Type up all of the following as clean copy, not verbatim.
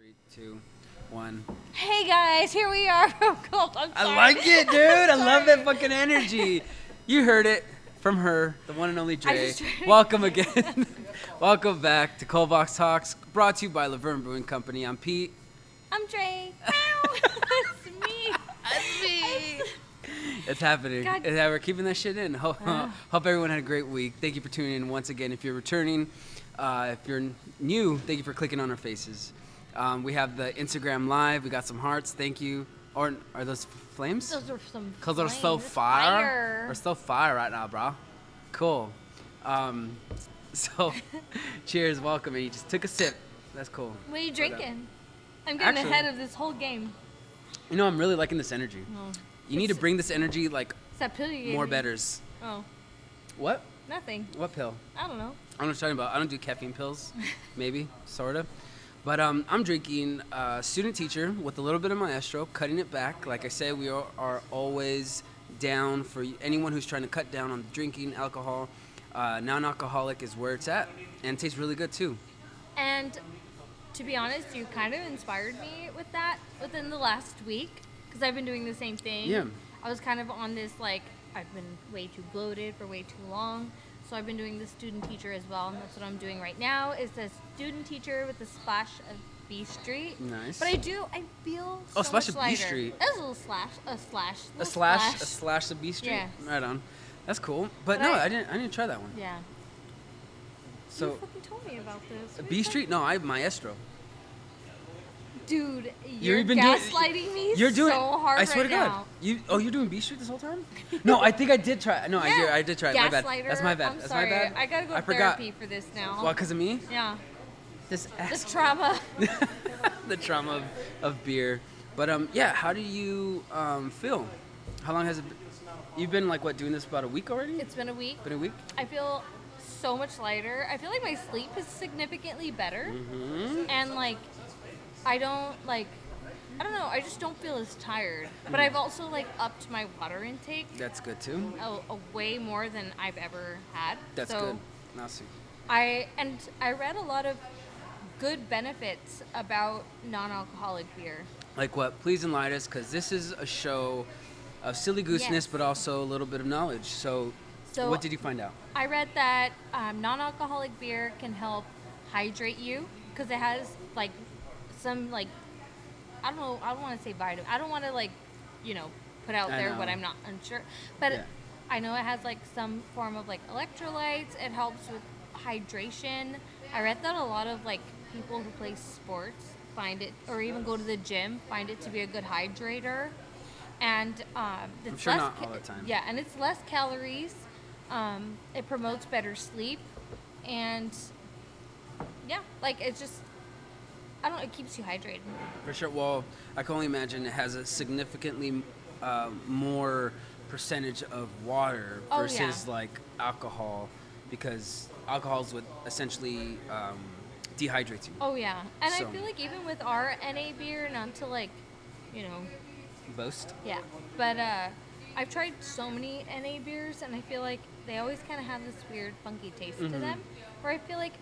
Three, two, one. Hey guys, here we are from Cold. I'm sorry. I like it, dude. I love that fucking energy. You heard it from her, the one and only Dre. Welcome again. Welcome back to Cold Box Talks, brought to you by VERNE Brewing Co. I'm Pete. I'm Dre. It's me. That's me. It's happening. God. We're keeping that shit in. Hope everyone had a great week. Thank you for tuning in once again. If you're returning, if you're new, thank you for clicking on our faces. We have the Instagram live. We got some hearts. Thank you. Or are those flames? Those are some. Because they're so fire. They're so fire right now, bro. Cool. So, cheers, welcome. And you just took a sip. That's cool. What are you drinking? I'm getting ahead of this whole game. You know, I'm really liking this energy. Oh. You need to bring this energy like more me. betters. Oh. What? Nothing. What pill? I don't know. I don't know what you're talking about. I don't do caffeine pills. Maybe, sort of. But I'm drinking student teacher with a little bit of maestro, cutting it back. Like I said, we are always down for anyone who's trying to cut down on drinking alcohol. Non-alcoholic is where it's at, and it tastes really good too. And to be honest, you kind of inspired me with that within the last week, because I've been doing the same thing. Yeah. I was kind of on this, like, I've been way too bloated for way too long. So I've been doing the student teacher as well, and that's what I'm doing right now. Is the student teacher with a splash of B Street. Nice. But I feel so splash much of B lighter. Street. That's a little slash. A slash of B Street. Yeah. Right on. That's cool. But But no, I didn't try that one. Yeah. So You fucking told me about this. B Street? No, I have maestro. Dude, you're been gaslighting me You're doing. so hard I swear right to God. now. You're doing B Street this whole time? No, I think I did try. No, Yeah. I did try it. My bad. Gaslighter. That's my bad. I'm That's sorry. my bad. I gotta go to therapy for this now. Well, because of me? Yeah. This The trauma. the trauma of beer. But yeah, how do you feel? How long has it been? You've been like doing this about a week already? It's been a week. Been a week? I feel so much lighter. I feel like my sleep is significantly better. Mm-hmm. And like I don't know, I just don't feel as tired. But I've also like upped my water intake That's good too. a way more than I've ever had. That's so good. Now see. I read a lot of good benefits about non-alcoholic beer. Like what? Please enlighten us, because this is a show of silly gooseness, Yes. but also a little bit of knowledge. So what did you find out? I read that non-alcoholic beer can help hydrate you because it has like some like I don't know. I don't want to say vitamin. I don't want to put out there what I'm not unsure. But Yeah. I know it has like some form of like electrolytes. It helps with hydration. I read that a lot of like people who play sports find it, or even go to the gym, find it to be a good hydrator. And it's I'm sure less not all the time. Yeah, and it's less calories. It promotes better sleep, and yeah, like it's just I don't know. It keeps you hydrated. For sure. Well, I can only imagine it has a significantly more percentage of water Oh, versus yeah. like alcohol, because alcohols would essentially dehydrate you. Oh yeah, and So- I feel like even with our NA beer, not to like, you know, Boast. yeah, but I've tried so many NA beers, and I feel like they always kind of have this weird, funky taste to them. Where I feel like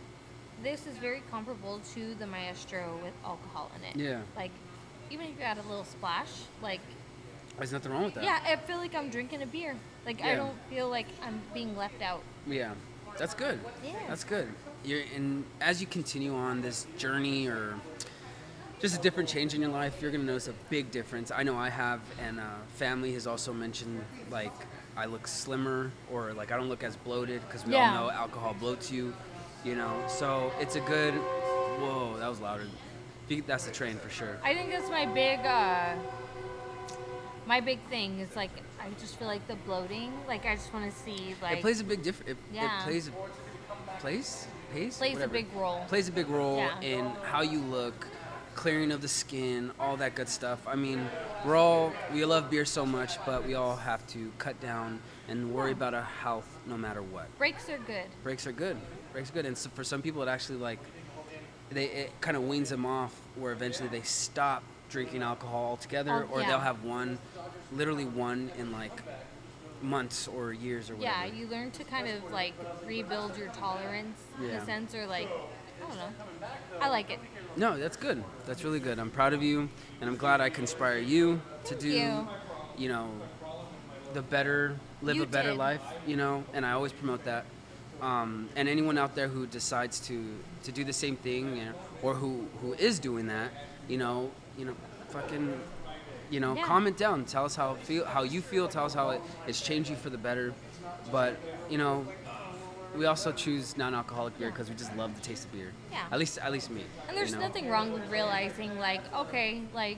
this is very comparable to the Maestro with alcohol in it. Yeah. Like, even if you add a little splash, like, There's nothing wrong with that. yeah, I feel like I'm drinking a beer. Like, I Yeah. don't feel like I'm being left out. Yeah. That's good. Yeah. That's good. And as you continue on this journey, or just a different change in your life, you're gonna notice a big difference. I know I have, and family has also mentioned like I look slimmer, or like I don't look as bloated, because we all Yeah. know alcohol bloats you, So it's a good. Whoa, that was louder. That's the train for sure. I think that's my big thing is like I just feel like the bloating. Like I just want to see like It plays a big difference. It Yeah. plays plays a big role. Plays a big role Yeah. in how you look, clearing of the skin, all that good stuff. I mean, we love beer so much, but we all have to cut down and worry about our health no matter what. Breaks are good. Breaks are good. And so for some people, it actually it kind of weans them off, where eventually they stop drinking alcohol altogether, Oh, or yeah. they'll have literally one in like months or years or whatever. Yeah, you learn to kind of like rebuild your tolerance in Yeah. a sense, or like I don't know. I like it. No, that's good. That's really good. I'm proud of you, and I'm glad I can inspire you to Thank do, you. you know, live You a better did. life, and I always promote that. And anyone out there who decides to do the same thing, or who is doing that, fucking, Yeah. comment down. Tell us how you feel. Tell us how it's changed you for the better. But we also choose non-alcoholic beer because we just love the taste of beer. Yeah. At least me. And there's nothing wrong with realizing, like, okay, like,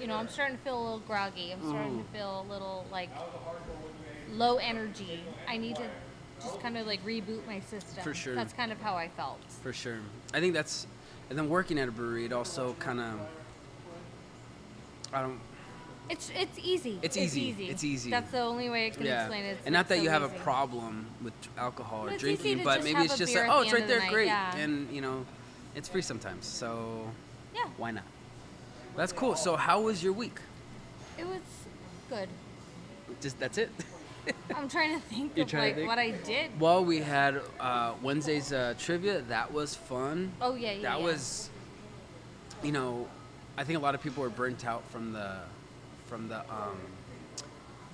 I'm starting to feel a little groggy. I'm starting to feel a little, like, low energy. I need to just kind of, like, reboot my system. For sure. That's kind of how I felt. For sure. I think that's, and then working at a brewery, it also kind of, It's easy. It's easy. That's the only way I can explain it. And not that so you have easy. a problem with alcohol But or it's easy drinking, to but just maybe have it's a just beer like, at oh, the it's end right of the there, night, great. yeah. And, it's free sometimes. So Yeah. why not? That's cool. So how was your week? It was good. Just that's it? I'm trying to think You're of, trying to like, think? what I did. Well, we had Wednesday's trivia. That was fun. Oh, yeah. That was, I think a lot of people were burnt out from the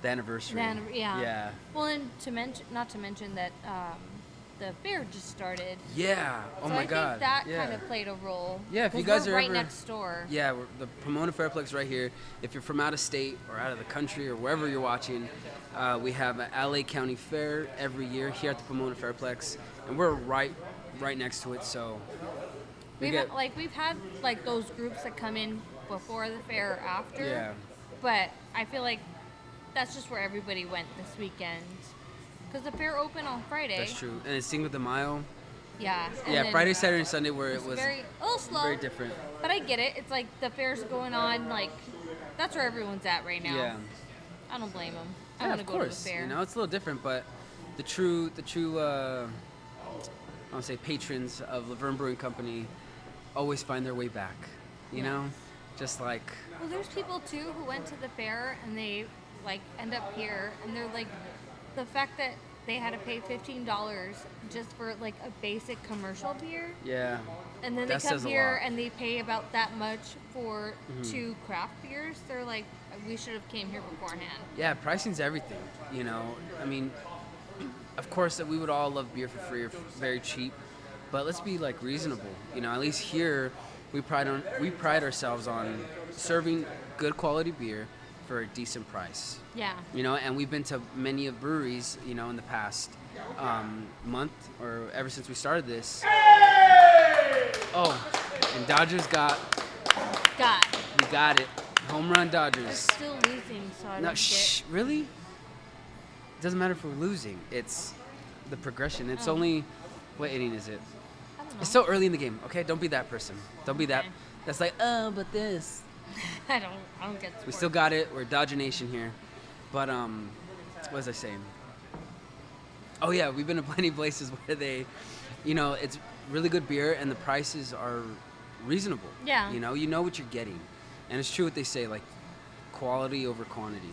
anniversary. Yeah. Yeah. Well, and not to mention that the fair just started. Yeah. Oh So my I God. think that yeah. kind of played a role. Yeah, if you 'Cause guys we're are right ever- next door. Yeah, the Pomona Fairplex right here. If you're from out of state or out of the country or wherever you're watching, we have an LA County Fair every year here at the Pomona Fairplex, and we're right next to it. So We've had like those groups that come in before the fair or after. Yeah. But I feel like that's just where everybody went this weekend. Because the fair opened on Friday. That's true. And it's Cinco de Mayo. Yeah. and Yeah, then Friday, Saturday, and Sunday where it it's was a little slow. very different. But I get it. It's like the fair's going on. Like, that's where everyone's at right now. Yeah. I don't blame them. I Yeah, want of to go to the course. fair. It's a little different, but the true I want to say patrons of Laverne Brewing Company always find their way back. You know, just like Well, there's people too who went to the fair and they like end up here, and they're like, the fact that they had to pay $15 just for like a basic commercial beer, yeah. and then they That come says a here lot. and they pay about that much for 2 craft beers. They're like, we should have came here beforehand. Yeah, pricing's everything. I mean, of course that we would all love beer for free or very cheap, but let's be like reasonable. At least here we pride ourselves on serving good quality beer for a decent price. Yeah. And we've been to many of breweries, in the past month or ever since we started this. Oh, and Dodgers we got it. Home run They're Dodgers. still losing, so I No, don't shh, really? It doesn't matter if we're losing. It's the progression. It's Oh. only, what inning is it? I don't know. It's still early in the game, okay? Don't be that person. Don't be that. Okay. That's like, oh, but this. I don't get sports. We still got it. We're Dodger Nation here. But, what was I saying? Oh, yeah, we've been to plenty of places where they, it's really good beer and the prices are reasonable. Yeah. You know what you're getting. And it's true what they say, like, quality over quantity.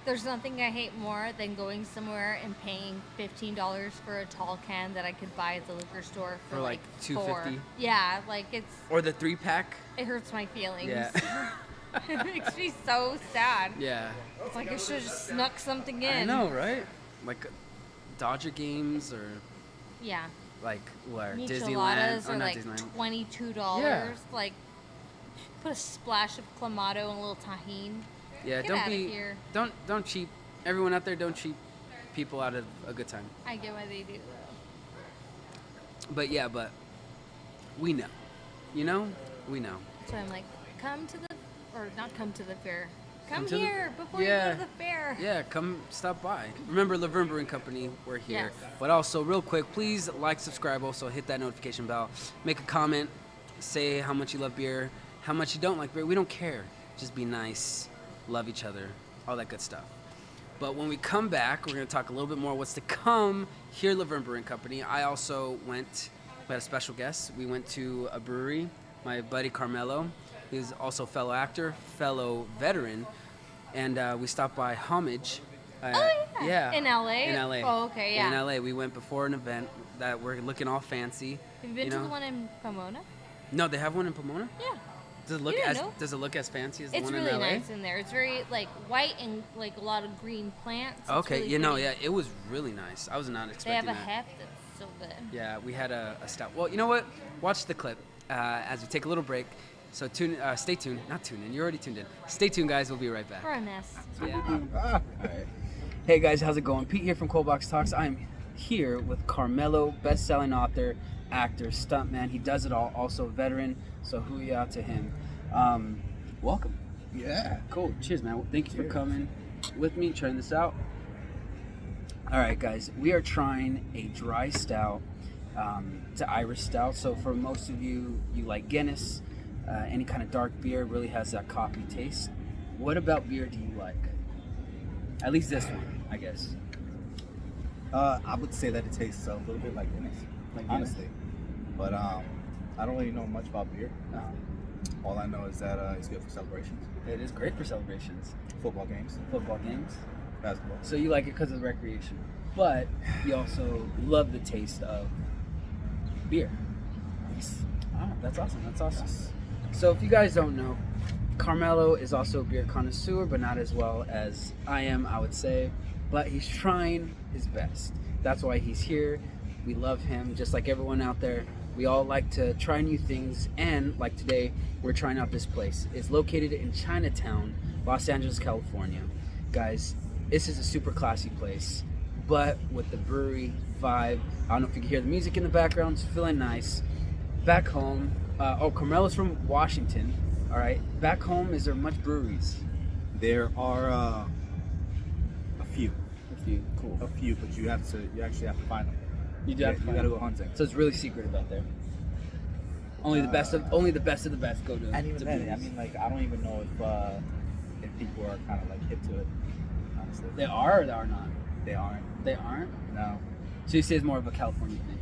There's nothing I hate more than going somewhere and paying $15 for a tall can that I could buy at the liquor store for like $4. $2.50? Yeah, like Or the 3-pack. it hurts my feelings. Yeah. It makes me so sad. Yeah. It's like I should have just snuck something in. I know, right? Like Dodger games or Yeah. like where Micheladas Disneyland. are not like Disneyland. $22. Yeah. Like, put a splash of Clamato and a little tahine. Yeah, Get don't outta be here. don't cheap. Everyone out there, don't cheap people out of a good time. I get why they do though. But we know. We know. So I'm like, not come to the fair. Come Come to the- here before Yeah. you go to the fair. Yeah, come stop by. Remember, Laverne Brewing Company, we're here. Yes. But also, real quick, please like, subscribe, also hit that notification bell. Make a comment, say how much you love beer, how much you don't like beer. We don't care. Just be nice, love each other, all that good stuff. But when we come back, we're going to talk a little bit more what's to come here at Laverne Brewing Company. I also we had a special guest. We went to a brewery, my buddy Carmelo. He's also a fellow actor, fellow veteran. And we stopped by Homage. Oh, yeah. Yeah. In LA? In LA. Oh, okay, yeah. In LA. We went before an event. that we're looking all fancy. Have you been to the one in Pomona? No, they have one in Pomona. Yeah. Does it look You didn't as know? Does it look as fancy as the It's one really in LA? nice in there. It's very like white and like a lot of green plants. It's Okay, really you know, pretty. yeah, it was really nice. I was not They expecting have a that. heft that's so good. Yeah, we had a stout. Well, you know what? Watch the clip as we take a little break. So stay tuned. Not tune in. You're already tuned in. Stay tuned, guys. We'll be right back. We're a mess. Yeah. All right. Hey guys, how's it going? Pete here from Cold Box Talks. I'm here with Carmelo, best-selling author, actor, stuntman. He does it all. Also a veteran. So hoo-yah to him. Welcome. Yeah. Cool. Cheers, man. Well, thank you for Cheers. coming with me, trying this out. All right, guys. We are trying a dry stout. It's an Irish stout. So for most of you, you like Guinness. Any kind of dark beer really has that coffee taste. What about beer do you like? At least this one, I guess. I would say that it tastes a little bit like Guinness, Like Guinness? honestly. But I don't really know much about beer. All I know is that it's good for celebrations, It is great for celebrations, football games, football games. basketball. So you like it because of recreation, but you also love the taste of beer. Ah, that's awesome. That's awesome. So if you guys don't know, Carmelo is also a beer connoisseur, but not as well as I am, I would say. But he's trying his best. That's why he's here. We love him, just like everyone out there. We all like to try new things, and like today, we're trying out this place. It's located in Chinatown, Los Angeles, California. Guys, this is a super classy place, but with the brewery vibe. I don't know if you can hear the music in the background. It's feeling nice. Back home, Carmelo's from Washington. All right. Back home, is there much breweries? There are a few, Cool. but you actually have to find them. You do have to You find gotta them. go hunting. So it's really secretive out there. Only the best of the best go to. And even to then, I breweries. mean, like, I don't even know if people are kind of like hip to it. Honestly, They are or they are not. they aren't. They aren't. No, So you say it's more of a California thing.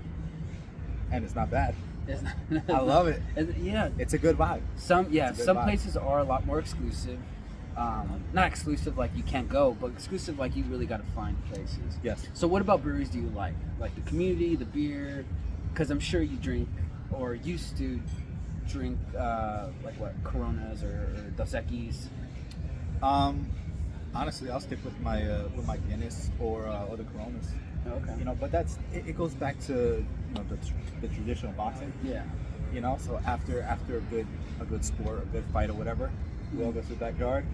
and it's not bad. It's not, I love it. Yeah. It's a good vibe. Some It's a good some vibe. places are a lot more exclusive. Not exclusive like you can't go, but exclusive like you really got to find places. Yes. So what about breweries do you like? Like the community, the beer? Because I'm sure you drink or used to drink like what, Coronas or Dos Equis. Honestly, I'll stick with my Guinness or the Coronas. Okay. You know, but it goes back to the traditional boxing. Yeah. You know, so after a good sport, a good fight or whatever, we all go to the backyard,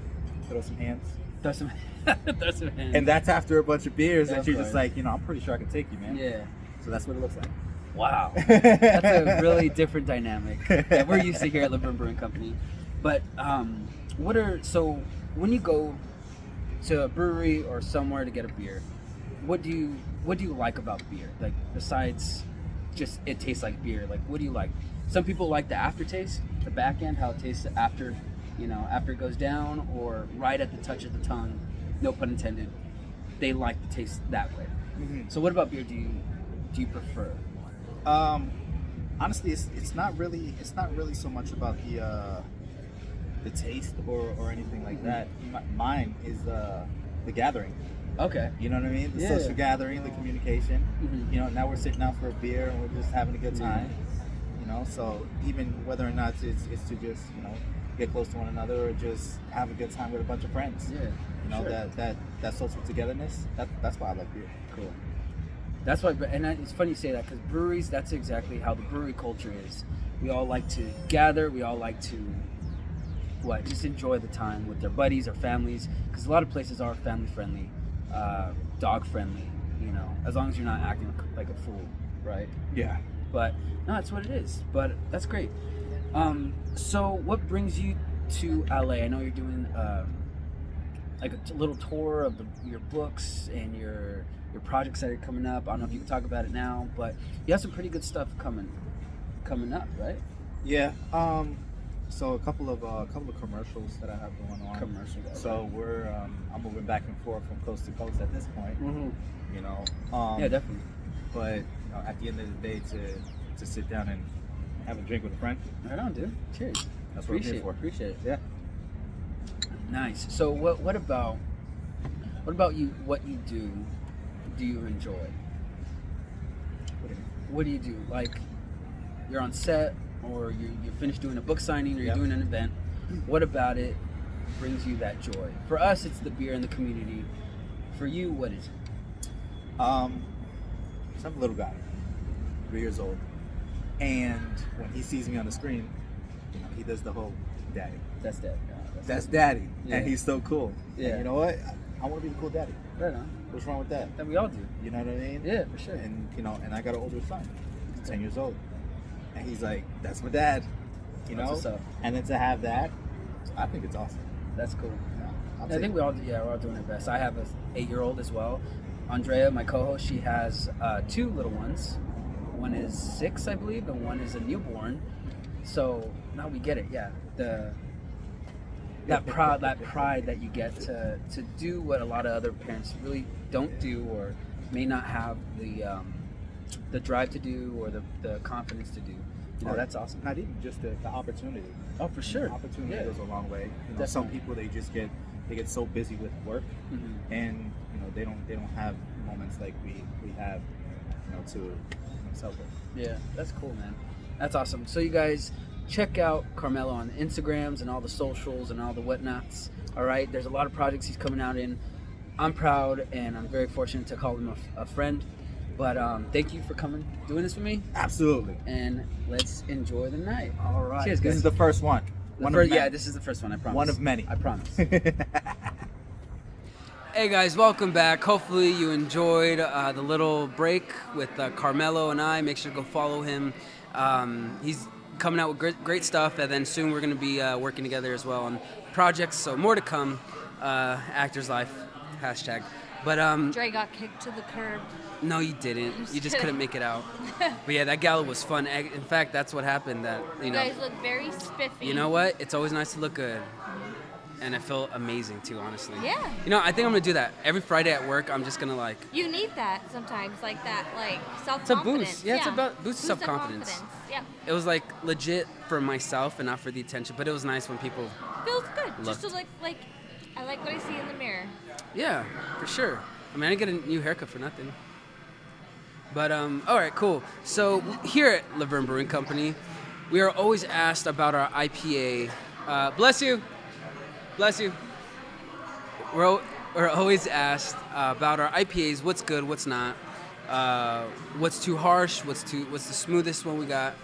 throw some hands, Throw some hands. and that's after a bunch of beers Yeah, that of you're course. just like, I'm pretty sure I can take you, man. Yeah. So that's what it looks like. Wow. That's a really different dynamic that we're used to here at VERNE Brewing Company. But so when you go to a brewery or somewhere to get a beer, what do you like about beer? Like besides just it tastes like beer, like what do you like? Some people like the aftertaste, the back end, how it tastes after it goes down or right at the touch of the tongue, no pun intended. They like the taste that way. Mhm. So what about beer do you prefer? Honestly, it's not really so much about the taste or anything like that. Mine is the gathering. Okay. You know what I mean? The Yeah. social gathering, the communication. Mhm. You know, now we're sitting out for a beer and we're just having a good Yeah. time. You know, so even whether or not it's to just get close to one another or just have a good time with a bunch of friends. Yeah. You know, Sure. that social togetherness. That's why I love beer. Cool. That's why, it's funny you say that because breweries, that's exactly how the brewery culture is. We all like to gather. We all like to, just enjoy the time with their buddies or families. Because a lot of places are family friendly, dog friendly. As long as you're not acting like a fool, right? Yeah. But no, that's what it is. But that's great. So what brings you to LA? I know you're doing like a little tour of your books and your projects that are coming up. I don't know if you can talk about it now, but you have some pretty good stuff coming up, right? Yeah. So a couple of commercials that I have going on. Commercial. So I'm moving back and forth from coast to coast at this point. Mm-hmm. Yeah, definitely. But at the end of the day, to sit down and have a drink with a friend. Right on, dude. Cheers. That's what I'm here for. Appreciate it. Yeah. Nice. So what about you? What you do you enjoy? What do you mean? what do you do? Like, you're on set, or you're finished doing a book signing, or you're doing an event. What about it brings you that joy? For us, it's the beer and the community. For you, what is it? So I'm a little guy, 3 years old, and when he sees me on the screen, he does the whole daddy. That's that. That's daddy, Yeah. and he's so cool. Yeah. And you know what? I want to be the cool daddy. Right on. What's wrong with that? That we all do. You know what I mean? Yeah, for sure. And and I got an older son. He's 10 years old, and he's like, "That's my dad." That's what's up. And then to have that, I think it's awesome. That's cool. Yeah, I think we're all doing our best. I have an 8-year-old as well. Andrea, my co-host, she has 2 little ones. One is 6, I believe, and one is a newborn. So now we get it. Yeah, that pride that you get to do what a lot of other parents really don't do, or may not have the drive to do, or the confidence to do. That's awesome. Not even just the opportunity. Oh, for sure. Opportunity goes a long way. Some people they get so busy with work, and they don't have moments like we have, to celebrate. Yeah, that's cool, man. That's awesome. So you guys check out Carmelo on the Instagrams and all the socials and all the whatnots. All right, there's a lot of projects he's coming out in. I'm proud and I'm very fortunate to call him a friend. But thank you for coming, doing this for me. Absolutely. And let's enjoy the night. All right. Cheers, guys. This is the first one. This is the first one, I promise. One of many. I promise. Hey guys, welcome back. Hopefully you enjoyed the little break with Carmelo and I. Make sure to go follow him. He's coming out with great stuff, and then soon we're going to be working together as well on projects. So more to come. Actors Life, #. But Dre got kicked to the curb. no, you didn't. You just couldn't make it out. But yeah, that gala was fun. In fact, that's what happened. You guys look very spiffy. You know what? It's always nice to look good. And I feel amazing too, honestly. Yeah. I think I'm gonna do that every Friday at work. I'm just gonna You need that sometimes, like that, self-confidence. It's a boost. Yeah, it's about boost of self-confidence. Yeah. It was like legit for myself and not for the attention, but it was nice when people. Feels good. Looked. Just to like I like what I see in the mirror. Yeah, for sure. I mean, I didn't get a new haircut for nothing. But all right, cool. So here at VERNE Brewing Company, we are always asked about our IPA. Bless you. Bless you. We're always asked about our IPAs. What's good? What's not? What's too harsh? What's the smoothest one we got?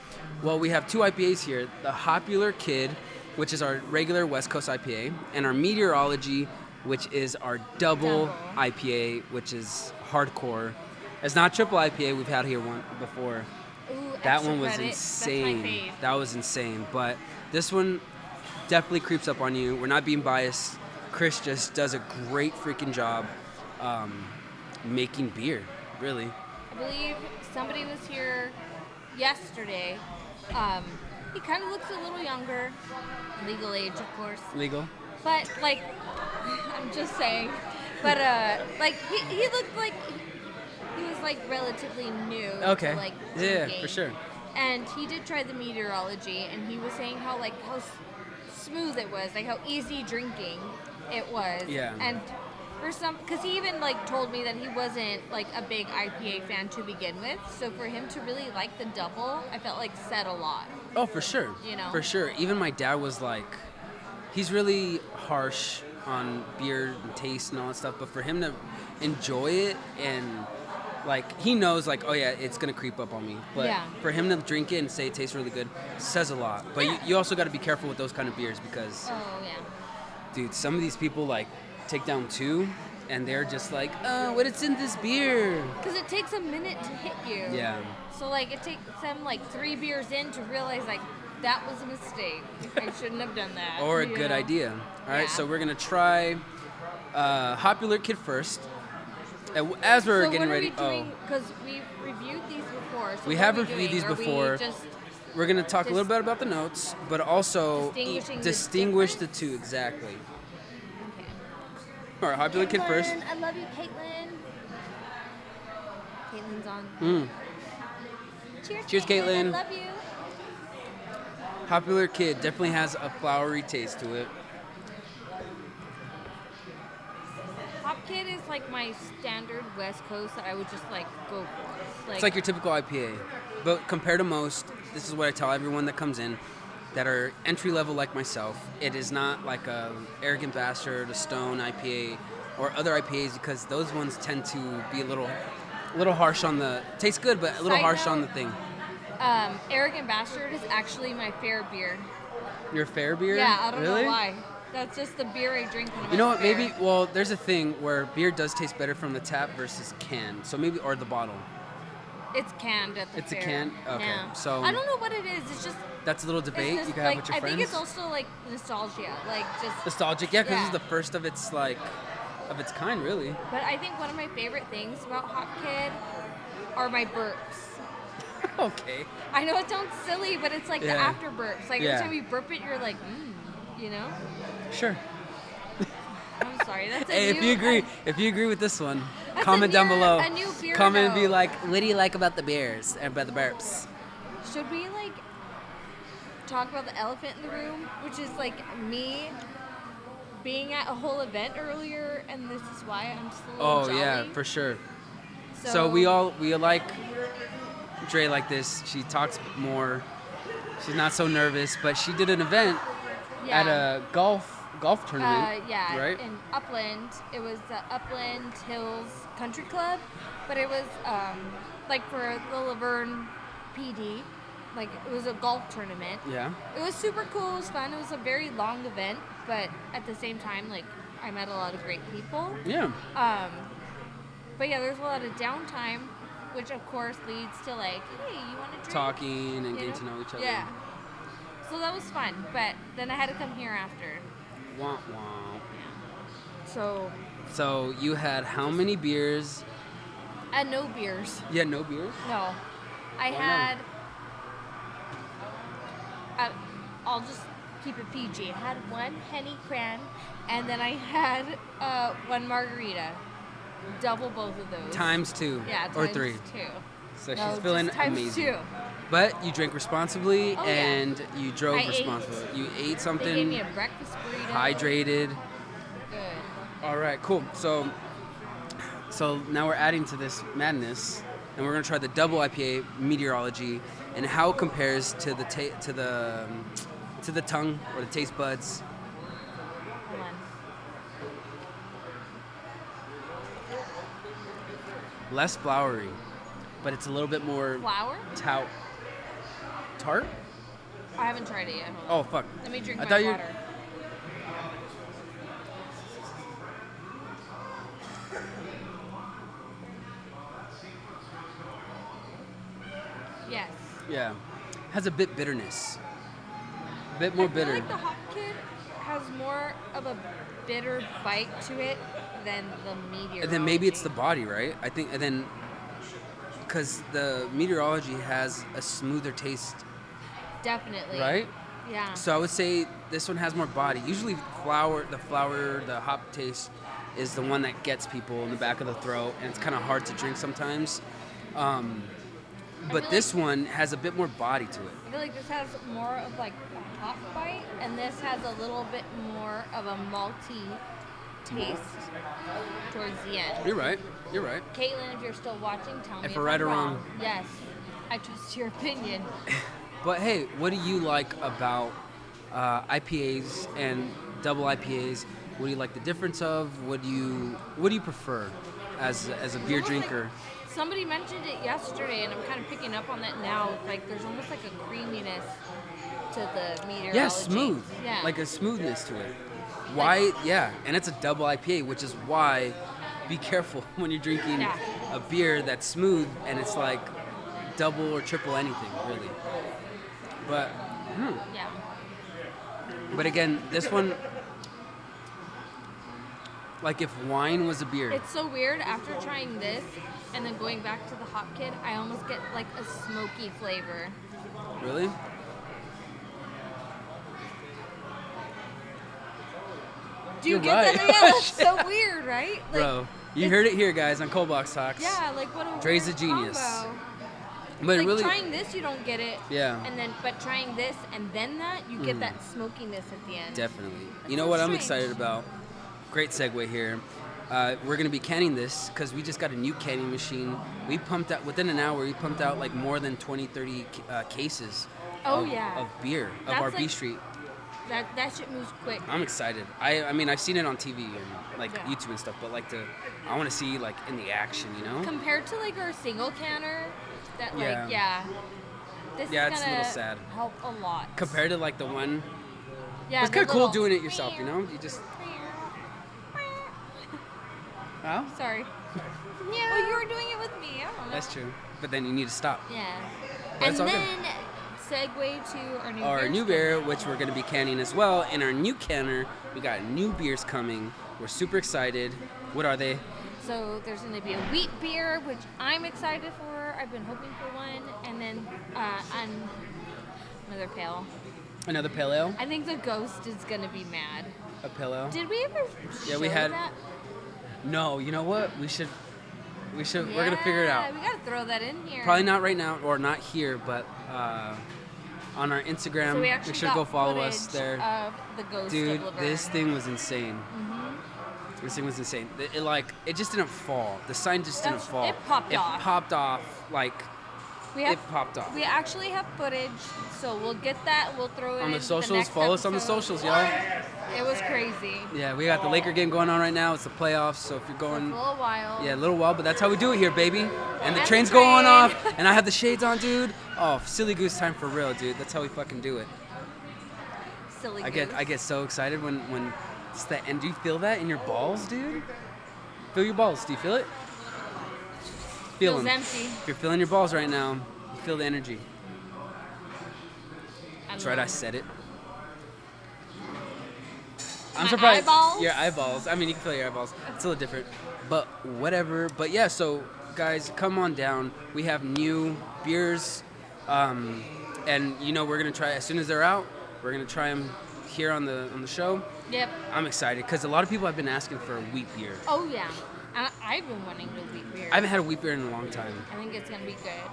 Well, we have 2 IPAs here: the Popular Kid, which is our regular West Coast IPA, and our Meteorology, which is our double IPA, which is hardcore. It's not triple IPA. We've had here one before. Ooh, That one was credit. insane. That's my fave. That was insane. But this one definitely creeps up on you. We're not being biased. Chris just does a great freaking job making beer, really. I believe somebody was here yesterday. He kind of looks a little younger. Legal age, of course. Legal? But, I'm just saying. But, he looked like he was, relatively new Okay. to, Yeah, drinking. for sure. And he did try the Meteorology, and he was saying how smooth it was, how easy drinking it was. Yeah. And because he even told me that he wasn't a big IPA fan to begin with, so for him to really like the double, I felt said a lot. Oh, for sure. For sure. Even my dad was he's really harsh on beer and taste and all that stuff, but for him to enjoy it and he knows oh yeah, it's gonna creep up on me, but for him to drink it and say it tastes really good says a lot. But you also got to be careful with those kind of beers, because dude, some of these people take down 2 and they're just what it's in this beer, because it takes a minute to hit you. Yeah. So it takes them 3 beers in to realize that was a mistake. I shouldn't have done that. or a good idea. All right, so we're gonna try Popular Kid first. As we're getting ready, because we've reviewed these before. So we have reviewed these before. We're going to talk a little bit about the notes, but also distinguish the 2 exactly. Okay. All right, Popular Kid first. I love you, Caitlin. Caitlin's on. Cheers, Caitlin. I love you. Popular Kid definitely has a flowery taste to it. Pop Kid is my standard West Coast that I would just go for. It's your typical IPA. But compared to most, this is what I tell everyone that comes in that are entry level like myself. It is not like a Arrogant Bastard, a Stone IPA, or other IPAs, because those ones tend to be a little harsh on the. Tastes good, but a little Side harsh on note, the thing. Arrogant Bastard is actually my fair beer. Your fair beer? Yeah, I don't really? know why. That's just the beer I drink when I'm You know what? fair. Maybe. Well, there's a thing where beer does taste better from the tap versus can. So maybe, or the bottle. It's canned at the It's a fair. can? Okay, Yeah. so- I don't know what it is. It's just. That's a little debate It's you can like, have with your I friends. think it's also like nostalgia, like just. Nostalgic, yeah, because Yeah. it's the first of its kind, really. But I think one of my favorite things about Hop Kid are my burps. Okay. I know it sounds silly, but it's like the Yeah. after burps. Like Yeah. every time you burp it, you're like, you know. Sure. I'm sorry. That's a Hey, new, if you agree with this one, That's comment down below. a new beer Comment and be note. like, what do you like about the beers and about the burps? Should we like talk about the elephant in the room, which is like me being at a whole event earlier, and this is why I'm just a little Oh jolly. yeah, for sure. So we like Dre like this. She talks more. She's not so nervous, but she did an event at a golf tournament. Yeah, right? in Upland. It was the Upland Hills Country Club, but it was like for the Laverne PD. Like it was a golf tournament. Yeah. It was super cool. It was fun. It was a very long event, but at the same time, like I met a lot of great people. Yeah. But yeah, there's a lot of downtime, which of course leads to like, hey, you want to drink? Talking and You getting to know each other. Yeah. So that was fun, but then I had to come here after. Wah, wah. So you had how many beers? I had no beers. You had no beers? No. I Why had. I'll just keep it PG. I had one Henny Cran, and then I had one margarita. Double both of those. Times two. Yeah, or times 3. two. So No, she's feeling just times amazing. 2. But you drank responsibly Oh, yeah. and you drove I ate. responsibly. You ate They gave something, me a breakfast burrito. hydrated. Good. All right, cool. So now we're adding to this madness, and we're gonna try the double IPA Meteorology and how it compares to the to the tongue or the taste buds. Hold on. Less flowery, but it's a little bit more Flour? tart. I haven't tried it yet. Hold on. Oh fuck! Let me drink I my thought you- water. Yes. Yeah, has a bit bitterness, a bit more I feel bitter. like the Hop Kid has more of a bitter bite to it than the Meteorology. And then maybe it's the body, right? I think, and then because the Meteorology has a smoother taste, Definitely. right? Yeah. So I would say this one has more body. Usually, the hop taste is the one that gets people in the back of the throat, and it's kind of hard to drink sometimes. But feel this one has a bit more body to it. I feel like this has more of like a hop bite, and this has a little bit more of a malty taste towards the end. You're right. You're right. Caitlin, if you're still watching, tell me If if we're right I'm or wrong. Yes, I trust your opinion. But hey, what do you like about IPAs and double IPAs? What do you like the difference of? What do you prefer as a beer Almost like- drinker? Somebody mentioned it yesterday, and I'm kind of picking up on that now. Like, there's almost like a creaminess to the Meteorology. Yeah, smooth. Yeah. Like a smoothness to it. Why? Yeah, and it's a double IPA, which is why be careful when you're drinking Yeah. a beer that's smooth and it's like double or triple anything, really. But Yeah. but again, this one, like if wine was a beer. It's so weird. After trying this and then going back to the Hop Kid, I almost get like a smoky flavor. Really? Do you You're get right. that? Yeah, that's so weird, right? Like, Bro, you it's- heard it here, guys, on Cold Box Talks. Yeah, like what a Dre's weird a genius. combo. But Like really, trying this, you don't get it. Yeah. And then, but trying this and then that, you get that smokiness at the end. definitely. That's You know so what I'm strange. excited about? Great segue here. we're gonna be canning this because we just got a new canning machine. We pumped out within an hour. We pumped out like more than 20, 30 cases. Oh, of, yeah. of beer of That's our B like- Street. That shit moves quick. I'm excited. I mean I've seen it on TV and like Yeah. YouTube and stuff, but I want to see like in the action, you know? Compared to like our single canner, that like Yeah. this Yeah, is it's a gonna little sad. help a lot. Compared to like the one, Yeah, it's the kind of cool little- doing it yourself, you know? You just. Oh, Sorry. Yeah. Well, you were doing it with me. I don't know. that's true. But then you need to stop. Yeah. But And it's all good. then segue to our new Our beer new still. beer, which we're going to be canning as well. In our new canner, we got new beers coming. We're super excited. What are they? So there's going to be a wheat beer, which I'm excited for. I've been hoping for one. And then another pale. Another pale ale? I think the ghost is going to be mad. A pale ale? Did we ever Yeah, show we had- that? No, you know what? We should. We're going to figure it Yeah, out. we got to throw that in here. Probably not right now or not here, but on our Instagram. So we Make actually sure to go got follow us footage there. of the ghost Dude, of Laverne. this thing was insane. This thing was insane. It just didn't fall. The sign just didn't That's- fall. it popped off. It popped off like We it popped off. We actually have footage, so we'll get that. We'll throw it On the in socials, next follow us on the episode. socials, y'all. It was crazy. Yeah, we got the Laker game going on right now. It's the playoffs, so if you're For a going, little while. yeah, a little while, but that's how we do it here, baby. And the And train's the going train. off, and I have the shades on, dude. Oh, silly goose time for real, dude. That's how we fucking do it. Silly I goose. get so excited when it's that. And do you feel that in your balls, dude? Feel your balls. Do you feel it? Feel Feels them. empty. If you're feeling your balls right now, you feel the energy. That's right, I love- said it. I'm My surprised. eyeballs? Your eyeballs. I mean, you can feel your eyeballs. It's a little different. But whatever. But yeah, so guys, come on down. We have new beers. And you know, we're going to try, as soon as they're out, we're going to try them here on the show. Yep. I'm excited because a lot of people have been asking for a wheat beer. Oh yeah. I've been wanting the wheat beer. I haven't had a wheat beer in a long time. I think it's gonna be good.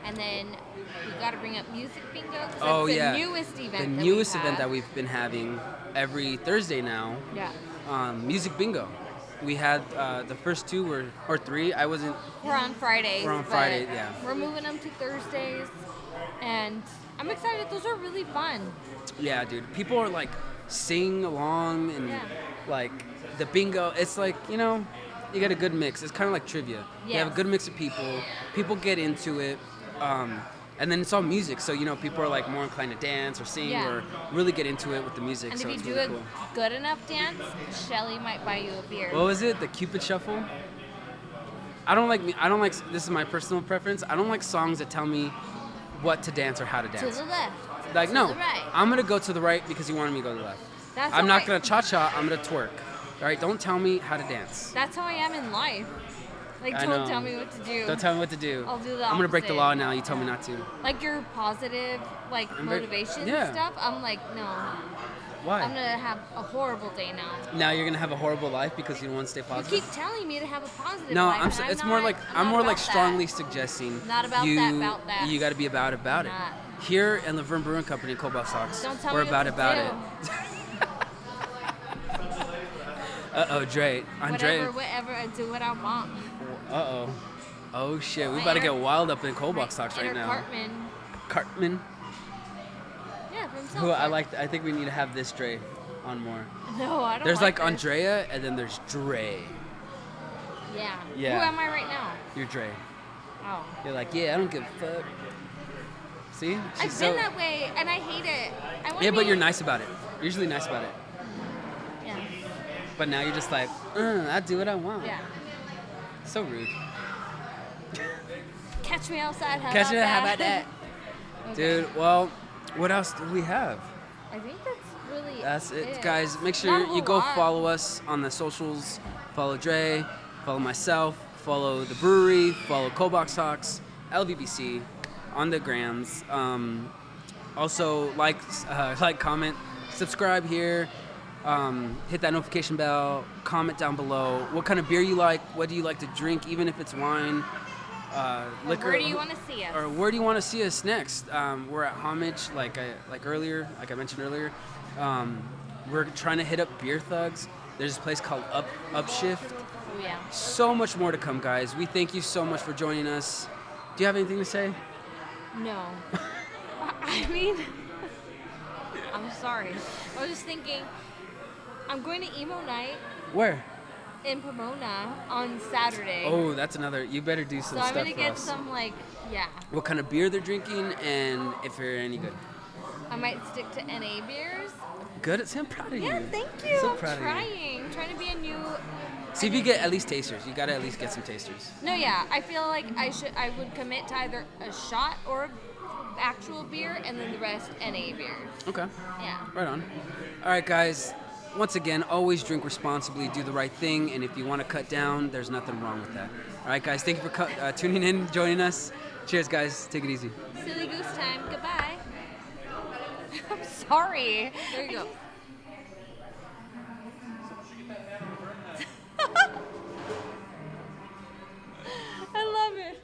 And then we got to bring up music bingo. 'Cause Oh, that's yeah. the newest event. The that newest we've event had. that we've been having every Thursday now. Yeah. Music bingo. We had the first two or three. I wasn't. We're on Fridays. We're on but Friday, yeah. We're moving them to Thursdays, and I'm excited. Those are really fun. Yeah, dude. People are like sing along and Yeah. like the bingo. It's like, you know, you get a good mix. It's kind of like trivia. You have a Yes. good mix of people. People get into it. And then it's all music, so you know people are like more inclined to dance or sing Yeah. or really get into it with the music. And so if you it's do really a cool. good enough dance, Shelly might buy you a beer. What was it? The Cupid Shuffle? I don't like. This is my personal preference. I don't like songs that tell me what to dance or how to to dance. the left. Like to no, the right. I'm gonna go to the right because you wanted me to go to the left. That's I'm how not I- gonna cha-cha. I'm gonna twerk. All right, don't tell me how to dance. That's how I am in life. Like, I don't know. tell me what to do. Don't tell me what to do. I'll do the I'm gonna break the opposite. law now. You tell me not to. Like your positive, like I'm very- motivation yeah. stuff. I'm like, no. Why? I'm gonna have a horrible day now. Now you're gonna have a horrible life because you don't want to stay You positive. keep telling me to have a positive No, life. and it's more not- like I'm not more like about strongly that. suggesting. Not about you, that, about that. You got to be about it. Not. Here in the VERNE Brewing Company, Cobalt Sox, Don't tell we're me about what about to it. do. Dre. Andre. Whatever, I do what I want. Uh-oh. Oh shit, we My about to get inner- wild up in Cobalt Sox right Inner now. Cartman. Cartman. Yeah, from South Who I Park. like. I think we need to have this Dre on more. No, I don't. There's like this. Andrea, and then there's Dre. Yeah. Yeah. Who am I right now? You're Dre. Oh. You're like, yeah, I don't give a fuck. See? I've been that way, and I hate it. I wanna Yeah, but be- you're nice about it. You're usually nice about it. Yeah. But now you're just like, I do what I want. Yeah. So rude. Catch me outside. How Catch about it, that? how about that? Okay. Dude, well, what else do we have? I think that's really. That's it, guys. Make sure Not a you whole go lot. follow us on the socials. Follow Dre, follow myself, follow the brewery, follow Cobalt Sox, LVBC on the grams. Also, like, comment, subscribe here. Hit that notification bell. Comment down below what kind of beer you like. What do you like to drink, even if it's wine, liquor. Where do you want to see us? Or where do you want to see us next? We're at Homage, like I mentioned earlier. We're trying to hit up Beer Thugs. There's this place called Upshift. Oh yeah. So much more to come, guys. We thank you so much for joining us. Do you have anything to say? No. I mean, I'm sorry. I was just thinking, I'm going to emo night Where? in Pomona on Saturday. Oh, that's another. You better do some so I'm stuff gonna for get us. some yeah. What kind of beer they're drinking, and if they're any good. I might stick to NA beers. Good. See, I'm proud of you. Yeah, thank you. So I'm proud of you. trying to be a new. See if you get at least tasters. You gotta at least get some tasters. No, yeah. I feel like I would commit to either a shot or actual beer, and then the rest NA beers. Okay. Yeah. Right on. All right, guys. Once again, always drink responsibly, do the right thing, and if you want to cut down, there's nothing wrong with that. All right, guys. Thank you for tuning in, joining us. Cheers, guys. Take it easy. Silly goose time. Goodbye. I'm sorry. There you go. I love it.